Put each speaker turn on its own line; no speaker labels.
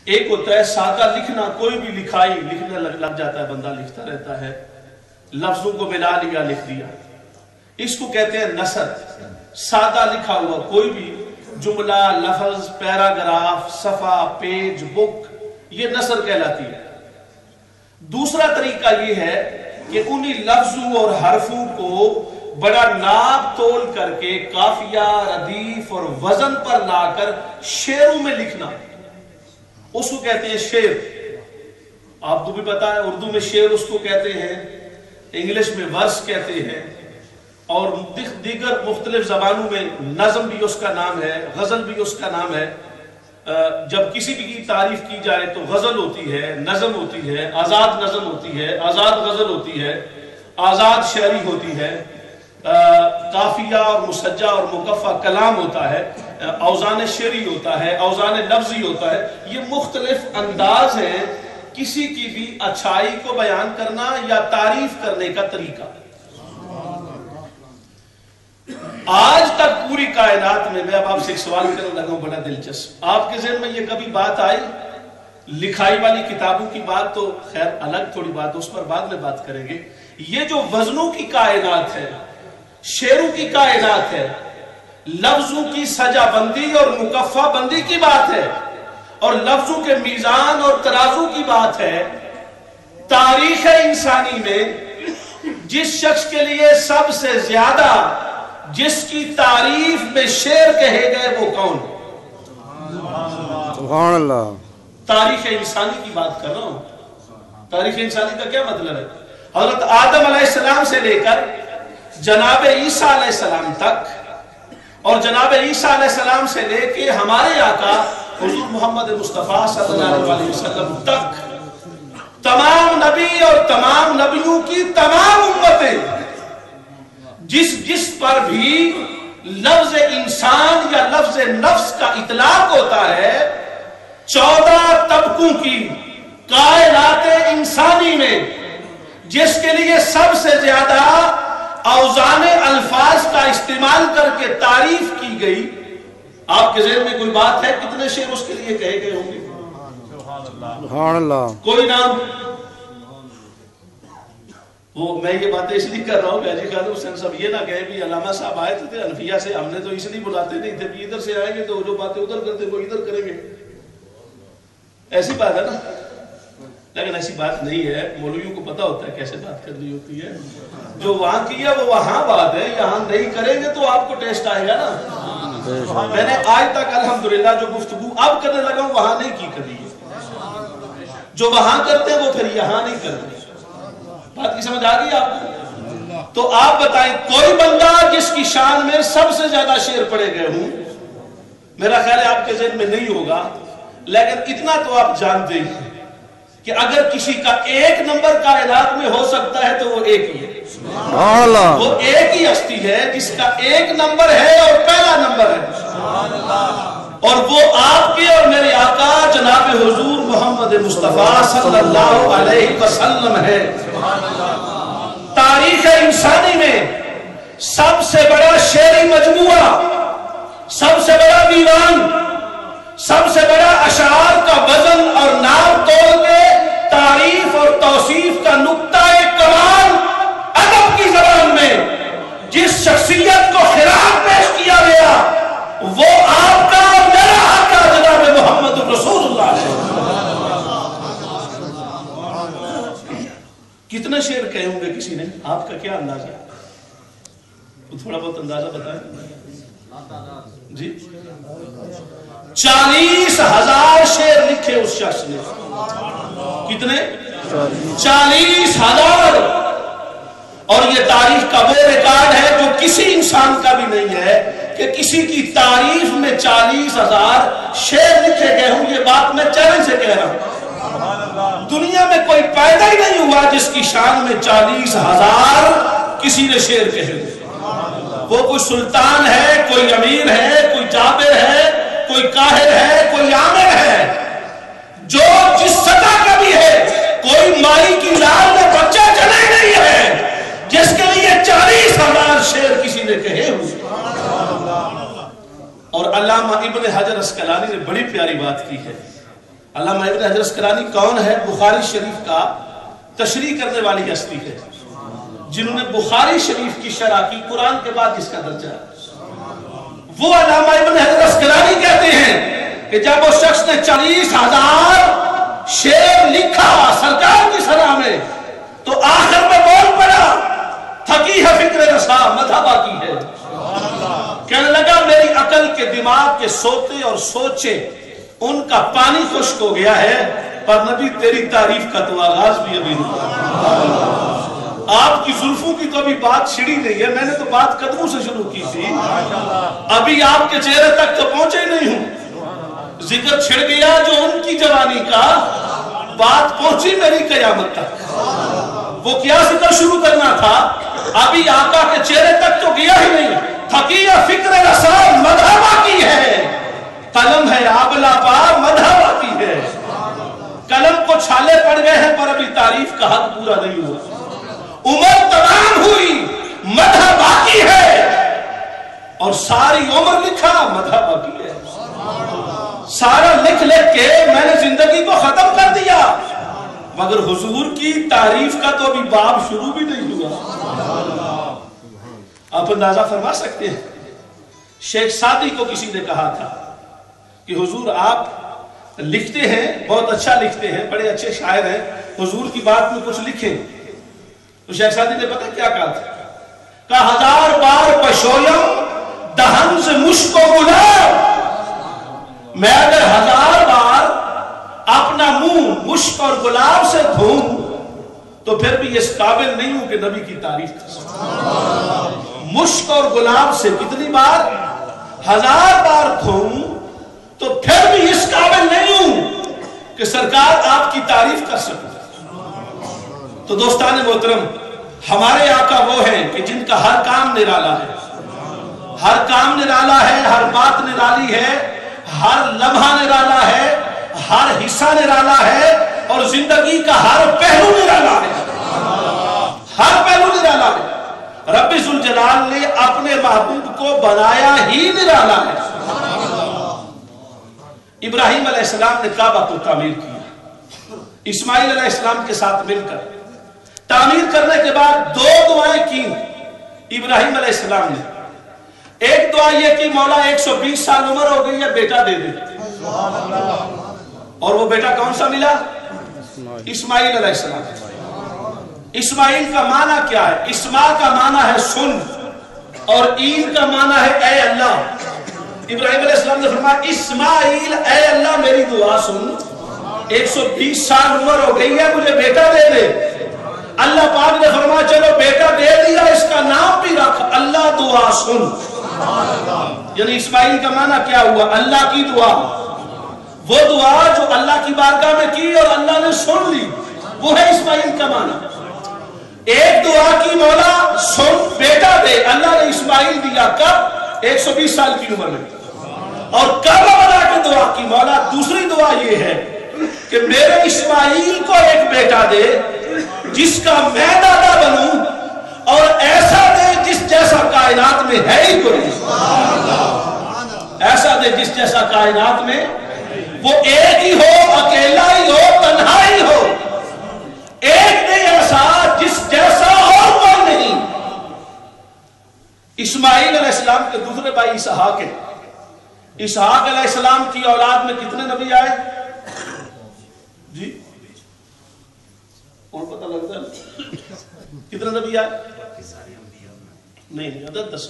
ایک ہوتا ہے سادہ لکھنا، کوئی بھی لکھائی لکھنے لگ جاتا ہے، بندہ لکھتا رہتا ہے، لفظوں کو ملا لیا لکھ دیا، اس کو کہتے ہیں نثر۔ سادہ لکھا ہوا کوئی بھی جملہ، لفظ، پیراگراف، صفحہ، پیج، بک، یہ نثر کہلاتی ہے۔ دوسرا طریقہ یہ ہے کہ انہی لفظوں اور حرفوں کو بڑا ناپ تول کر کے قافیہ، ردیف اور وزن پر لا کر شعروں میں لکھنا، اس کو کہتے ہیں شعر۔ آپ کو بھی پتا ہے اردو میں شعر اس کو کہتے ہیں، انگلش میں ورس کہتے ہیں، اور دیگر مختلف زبانوں میں نظم بھی اس کا نام ہے، غزل بھی اس کا نام ہے۔ جب کسی بھی کی تعریف کی جائے تو غزل ہوتی ہے، نظم ہوتی ہے، آزاد نظم ہوتی ہے، آزاد غزل ہوتی ہے، آزاد شعری ہوتی ہے، قافیہ اور مسجع اور مکفہ کلام ہوتا ہے، اوزان شعری ہوتا ہے، اوزان لفظی ہوتا ہے۔ یہ مختلف انداز ہیں کسی کی بھی اچھائی کو بیان کرنا یا تعریف کرنے کا طریقہ۔ آج تک پوری کائنات میں اب آپ سے ایک سوال کرنے لگا ہوں بڑا دلچسپ، آپ کے ذہن میں یہ کبھی بات آئی؟ لکھائی والی کتابوں کی بات تو خیر الگ تھوڑی بات، اس پر بعد میں بات کریں گے۔ یہ جو وزنوں کی کائنات ہے، شعروں کی کائنات ہے، لفظوں کی سجا بندی اور مکفہ بندی کی بات ہے، اور لفظوں کے میزان اور ترازو کی بات ہے، تاریخ انسانی میں جس شخص کے لیے سب سے زیادہ جس کی تعریف میں شعر کہے گئے وہ کون؟
سبحان اللہ۔
تاریخ انسانی کی بات کر رہا ہوں۔ تاریخ انسانی کا کیا مطلب ہے؟ حضرت آدم علیہ السلام سے لے کر جناب عیسیٰ علیہ السلام تک، اور جناب عیسیٰ علیہ السلام سے لے کے ہمارے آقا حضور محمد مصطفیٰ صلی اللہ علیہ وسلم تک تمام نبی اور تمام نبیوں کی تمام امتیں جس پر بھی لفظ انسان یا لفظ نفس کا اطلاق ہوتا ہے، 14 طبقوں کی کائنات انسانی میں جس کے لیے سب سے زیادہ اوزان الفاظ کا استعمال کر کے تعریف کی گئی، آپ کے ذہن میں کوئی بات ہے کتنے شعر اس کے لیے کہے گئے ہوں گے؟
سبحان اللہ۔
کوئی نام؟ وہ میں یہ باتیں اس لیے کر رہا ہوں کہ حاجی خالد حسین صاحب یہ نہ کہے بھی علامہ صاحب آئے تھے انفیہ سے، ہم نے تو اس لیے بلاتے نہیں تھے بھی ادھر سے آئیں گے تو جو باتیں ادھر کرتے وہ ادھر کریں گے، ایسی بات ہے نا؟ لیکن ایسی بات نہیں ہے، مولویوں کو پتا ہوتا ہے کیسے بات کرنی ہوتی ہے، جو وہاں کیا وہ وہاں بات ہے، یہاں نہیں کریں گے تو آپ کو ٹیسٹ آئے گا نا۔ میں نے آج تک الحمدللہ جو گفتگو اب کرنے لگا ہوں وہاں نہیں کی کبھی، جو وہاں کرتے ہیں وہ پھر یہاں نہیں کرتے۔ بات کی سمجھ آ گئی آپ کو؟ تو آپ بتائیں کوئی بندہ جس کی شان میں سب سے زیادہ شعر پڑے گئے ہوں، میرا خیال ہے آپ کے ذہن میں نہیں ہوگا، لیکن اتنا تو آپ جانتے ہیں کہ اگر کسی کا ایک نمبر کائنات میں ہو سکتا ہے تو وہ ایک ہی ہے، وہ ایک ہی ہستی ہے جس کا ایک نمبر ہے اور پہلا نمبر ہے، اور وہ آپ کے اور میرے آقا جناب حضور محمد مصطفیٰ صلی اللہ علیہ وسلم ہے۔ تاریخ انسانی میں سب سے بڑا شعری مجموعہ، سب سے بڑا دیوان، سب سے بڑا اشعار کا وزن اور نام تول کے تعریف اور توصیف کا نقطہ کمال ادب کی زبان میں جس شخصیت کو خراج پیش کیا گیا وہ آپ کا اور میرا آقا جناب محمد رسول اللہ ہے۔ کتنے شعر کہے ہوں گے کسی نے؟ آپ کا کیا اندازہ؟ تھوڑا بہت اندازہ بتائیں جی۔ 40,000 شعر لکھے اس شخص نے۔ کتنے؟ 40,000۔ اور یہ تاریخ کا وہ ریکارڈ ہے جو کسی انسان کا بھی نہیں ہے کہ کسی کی تعریف میں 40,000 شعر لکھے گئے ہوں۔ یہ بات میں چیلنج سے کہہ رہا ہوں، دنیا میں کوئی پیدا ہی نہیں ہوا جس کی شان میں 40,000 کسی نے شعر کہے۔ وہ کوئی سلطان ہے، کوئی امیر ہے، کوئی جابر ہے، کوئی قاہر ہے، کوئی عامر ہے، جو جس سطح کا بھی ہے، کوئی مائی کی لال میں بچہ جنے نہیں ہے جس کے لیے 40,000 شعر کسی نے کہے ہوئے۔ اور علامہ ابن حجر اسقلانی نے بڑی پیاری بات کی ہے. علامہ ابن حجر اسقلانی کون ہے؟ بخاری شریف کا تشریح کرنے والی ہستی ہے جنہوں نے بخاری شریف کی شرح کی قرآن کے بعد جس کا درجہ ہے. وہ علامہ ابن حجر اسقلانی کہتے ہیں کہ جب وہ شخص نے 40,000 شعر لکھا سرکار کی شرح میں تو آخر میں بول پڑا تھکی ہے فکر رسا مدح باقی ہے. کہنے لگا میری عقل کے دماغ کے سوتے اور سوچے ان کا پانی خشک ہو گیا ہے، پر نبی تیری تعریف کا تو آغاز بھی ابھی نہیں. آپ کی زلفوں کی تو ابھی بات چھڑی نہیں ہے، میں نے تو بات قدموں سے شروع کی تھی، ابھی آپ کے چہرے تک تو پہنچے نہیں ہوں. ذکر چھڑ گیا جو ان کی جوانی کا، بات پہنچی میری قیامت تک. وہ کیا ذکر شروع کرنا تھا، ابھی آقا کے چہرے تک تو گیا ہی نہیں. تھکی فکر رسا مدح باقی ہے، قلم ہے آبلا پا مدح باقی ہے. قلم کو چھالے پڑ گئے ہیں پر ابھی تعریف کا حق پورا نہیں ہوا. عمر تمام ہوئی مدح باقی ہے، اور ساری عمر لکھا مدح باقی ہے. سارا لکھ لکھ کے میں نے زندگی کو ختم کر دیا، مگر حضور کی تعریف کا تو ابھی باب شروع بھی نہیں ہوا. آپ اندازہ فرما سکتے ہیں شیخ سعدی کو کسی نے کہا تھا کہ حضور آپ لکھتے ہیں، بہت اچھا لکھتے ہیں، بڑے اچھے شاعر ہیں، حضور کی بات میں کچھ لکھیں. تو شیخ سعدی نے پتہ کیا کہا تھا؟ کہا 1000 بار پشویم دہن سے مشک و گلاب، میں اگر 1000 بار اپنا منہ مشک اور گلاب سے دھوں تو پھر بھی اس قابل نہیں ہوں کہ نبی کی تعریف کر سکوں. مشک اور گلاب سے کتنی بار؟ 1000 بار دھوں تو پھر بھی اس قابل نہیں ہوں کہ سرکار آپ کی تعریف کر سکوں. تو دوستان محترم، ہمارے آقا وہ ہیں کہ جن کا ہر کام نرالا ہے، ہر کام نرالا ہے، ہر بات نرالی ہے، ہر لمحہ نرالا ہے، ہر حصہ نرالا ہے، اور زندگی کا ہر پہلو نرالا ہے. ہر پہلو نرالا ہے. رب ذوالجلال نے اپنے محبوب کو بنایا ہی نرالا ہے. ابراہیم علیہ السلام نے کعبہ کو تعمیر کیا، اسماعیل علیہ السلام کے ساتھ مل کر. تعمیر کرنے کے بعد 2 دعائیں کی ابراہیم علیہ السلام نے. ایک دعا یہ کہ مولا 120 سال عمر ہو گئی ہے، بیٹا دے دے. اور وہ بیٹا کون سا ملا؟ اسماعیل علیہ السلام. اسماعیل کا معنی کیا ہے؟ اسما کا معنی ہے سن، اور عین کا معنی ہے اے اللہ. ابراہیم علیہ السلام نے فرمایا اسماعیل اے اللہ میری دعا سن، 120 سال عمر ہو گئی ہے، مجھے بیٹا دے دے. اللہ پاک نے فرمایا چلو بیٹا دے دیا، اس کا نام بھی رکھ اللہ دعا سن. یعنی اسماعیل کا معنی کیا ہوا؟ اللہ کی دعا. وہ دعا جو اللہ کی بارگاہ میں کی اور اللہ نے سن لی، وہ ہے اسماعیل کا معنی. ایک دعا کی مولا سن بیٹا دے، اللہ نے اسماعیل دیا کب؟ 120 سال کی عمر میں. اور کب بنا کے دعا کی مولا دوسری دعا یہ ہے کہ میرے اسماعیل کو ایک بیٹا دے جس کا میں دادا بنوں، اور ایسا دے جس جیسا کائنات میں ہے ہی کوئی. ایسا دے جس جیسا کائنات میں، وہ ایک ہی ہو، اکیلا ہی ہو، تنہا ہی ہو. ایک دے ایسا جس جیسا اور کوئی نہیں. اسماعیل علیہ السلام کے دوسرے بھائی اسحاق ہیں. اسحاق علیہ السلام کی اولاد میں کتنے نبی آئے جی؟ کون پتہ لگتا ہے کتنے نبی آئے؟ نہیں عدد 10.